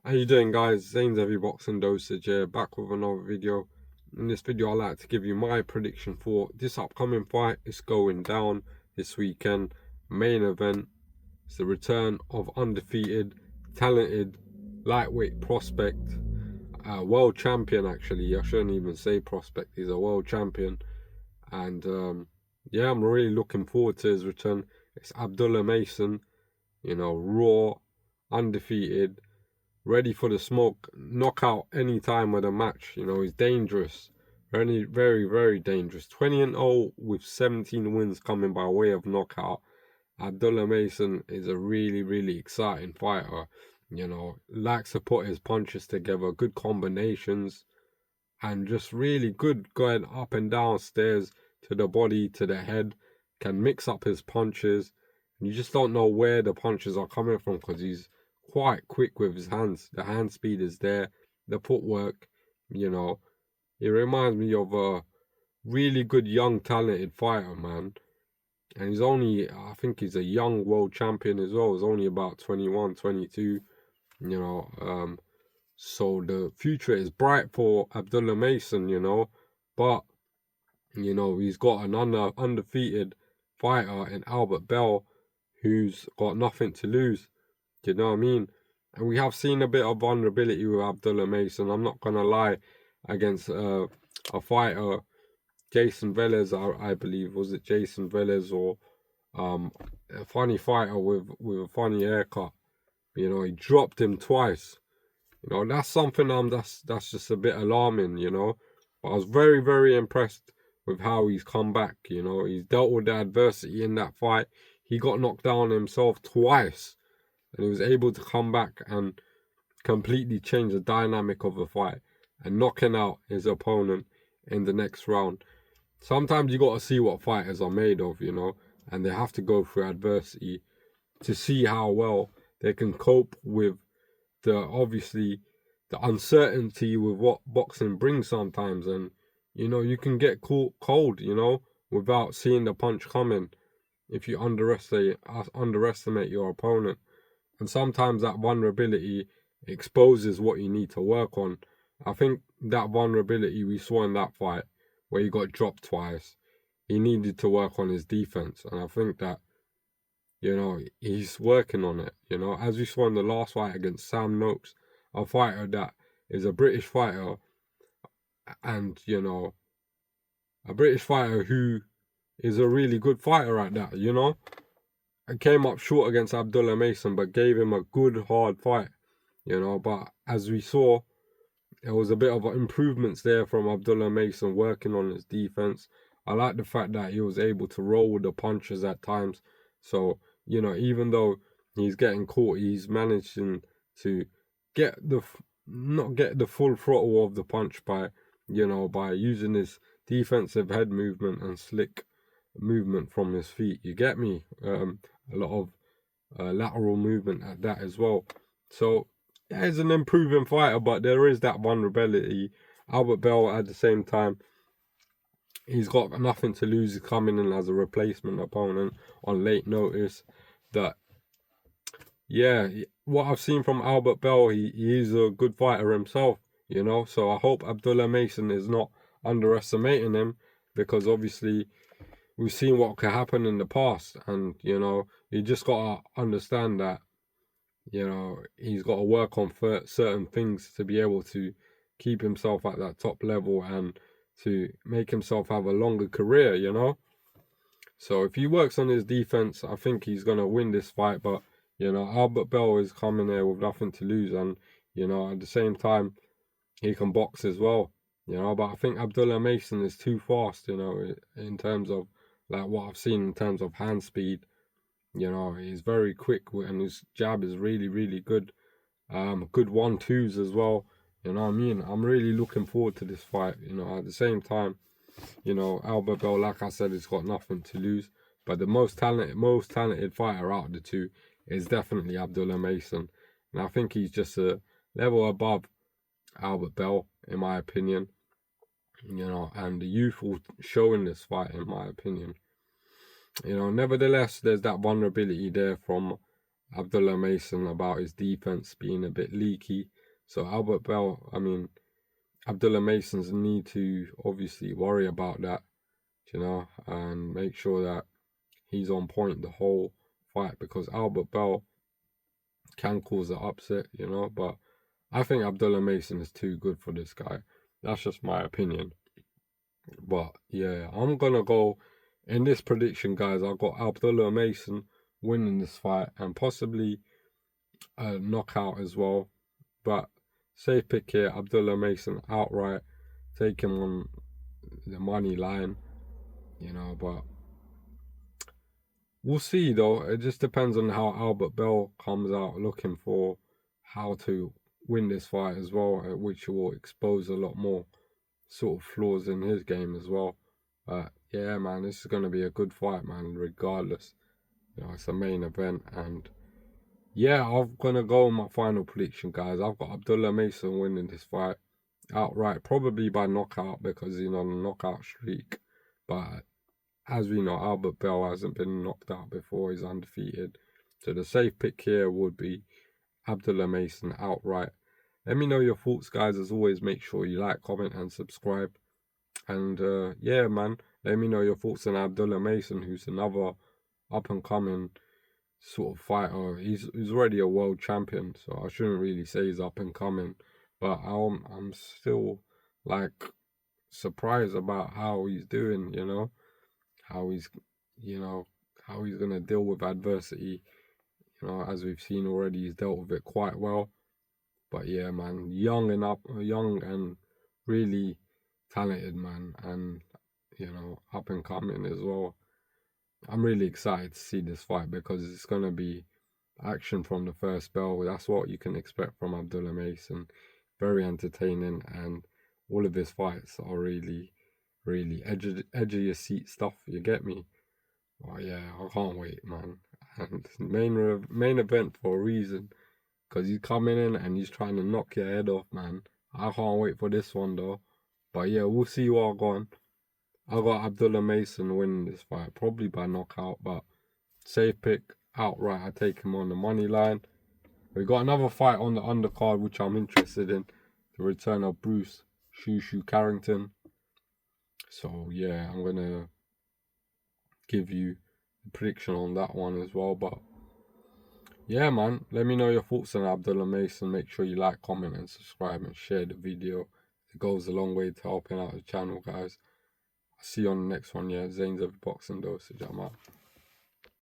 How you doing, guys? Zane's Every Boxing Dosage here, back with another video. In this video, I'd like to give you my prediction for this upcoming fight. It's going down this weekend. Main event. It's the return of undefeated, talented, lightweight prospect, world champion. Actually, I shouldn't even say prospect. He's a world champion, and yeah, I'm really looking forward to his return. It's Abdullah Mason. Raw, undefeated, ready for the smoke, knockout any time of the match. He's dangerous, very, very, very dangerous. 20-0 with 17 wins coming by way of knockout. Abdullah Mason is a really, really exciting fighter. Likes to put his punches together, good combinations, and just really good going up and down stairs to the body, to the head. Can mix up his punches. You just don't know where the punches are coming from because he's quite quick with his hands. The hand speed is there, the footwork, it reminds me of a really good young talented fighter, man. And I think he's a young world champion as well. He's only about 21, 22, so the future is bright for Abdullah Mason, but he's got an undefeated fighter in Albert Bell who's got nothing to lose. Do you know what I mean? And we have seen a bit of vulnerability with Abdullah Mason. I'm not gonna lie, against a fighter, Jason Velez, I believe, was it Jason Velez, or a funny fighter with a funny haircut. He dropped him twice. That's something that's just a bit alarming. But I was very, very impressed with how he's come back. He's dealt with the adversity in that fight. He got knocked down himself twice, and he was able to come back and completely change the dynamic of the fight and knocking out his opponent in the next round. Sometimes you got to see what fighters are made of, and they have to go through adversity to see how well they can cope with the uncertainty with what boxing brings sometimes. And you can get caught cold, without seeing the punch coming if you underestimate your opponent. And sometimes that vulnerability exposes what you need to work on. I think that vulnerability we saw in that fight, where he got dropped twice, he needed to work on his defense. And I think that, he's working on it. As we saw in the last fight against Sam Noakes, a fighter that is a British fighter, and, a British fighter who is a really good fighter at that, I came up short against Abdullah Mason, but gave him a good, hard fight, But as we saw, there was a bit of improvements there from Abdullah Mason working on his defense. I like the fact that he was able to roll with the punches at times. So, even though he's getting caught, he's managing to not get the full throttle of the punch by using his defensive head movement and slick movement from his feet. You get me? A lot of lateral movement at that as well. So yeah, he's an improving fighter, but there is that vulnerability. Albert Bell, at the same time, he's got nothing to lose. He's coming in as a replacement opponent on late notice. What I've seen from Albert Bell, he is a good fighter himself, So I hope Abdullah Mason is not underestimating him, because obviously we've seen what could happen in the past, and you just gotta understand that he's got to work on certain things to be able to keep himself at that top level and to make himself have a longer career, So if he works on his defense, I think he's gonna win this fight. But Albert Bell is coming there with nothing to lose, and at the same time he can box as well, But I think Abdullah Mason is too fast, in terms of like what I've seen in terms of hand speed. He's very quick, and his jab is really, really good. Good 1-2s as well. You know what I mean? I'm really looking forward to this fight. At the same time, Albert Bell, like I said, has got nothing to lose. But the most talented fighter out of the two is definitely Abdullah Mason. And I think he's just a level above Albert Bell, in my opinion. And the youth will show in this fight, in my opinion. Nevertheless, there's that vulnerability there from Abdullah Mason about his defense being a bit leaky. So Abdullah Mason's need to obviously worry about that, and make sure that he's on point the whole fight, because Albert Bell can cause an upset, but I think Abdullah Mason is too good for this guy. That's just my opinion. But yeah, I'm gonna go in this prediction, guys. I've got Abdullah Mason winning this fight and possibly a knockout as well. But safe pick here, Abdullah Mason outright. Take him on the money line, but we'll see though. It just depends on how Albert Bell comes out looking for how to win this fight as well, which will expose a lot more sort of flaws in his game as well. But yeah, man, this is going to be a good fight, man, regardless. It's a main event. And yeah, I'm going to go on my final prediction, guys. I've got Abdullah Mason winning this fight outright, probably by knockout, because he's on a knockout streak. But as we know, Albert Bell hasn't been knocked out before. He's undefeated. So the safe pick here would be Abdullah Mason outright. Let me know your thoughts, guys. As always, make sure you like, comment, and subscribe. And yeah, man, let me know your thoughts on Abdullah Mason, who's another up-and-coming sort of fighter. He's already a world champion, so I shouldn't really say he's up-and-coming. But I'm still, like, surprised about how he's doing, how he's going to deal with adversity. As we've seen already, he's dealt with it quite well. But yeah, man, young and really talented, man, and up and coming as well. I'm really excited to see this fight because it's gonna be action from the first bell. That's what you can expect from Abdullah Mason. Very entertaining, and all of his fights are really, really edge of your seat stuff. You get me? Oh yeah, I can't wait, man. And main event for a reason. Because he's coming in and he's trying to knock your head off, man. I can't wait for this one, though. But yeah, we'll see what I got. I got Abdullah Mason winning this fight, probably by knockout, but safe pick outright. I take him on the money line. We got another fight on the undercard, which I'm interested in. The return of Bruce Shushu Carrington. So yeah, I'm going to give you a prediction on that one as well, but yeah, man, let me know your thoughts on Abdullah Mason. Make sure you like, comment, and subscribe, and share the video. It goes a long way to helping out the channel, guys. I'll see you on the next one, yeah. Zane's of Boxing Dosage. I'm out.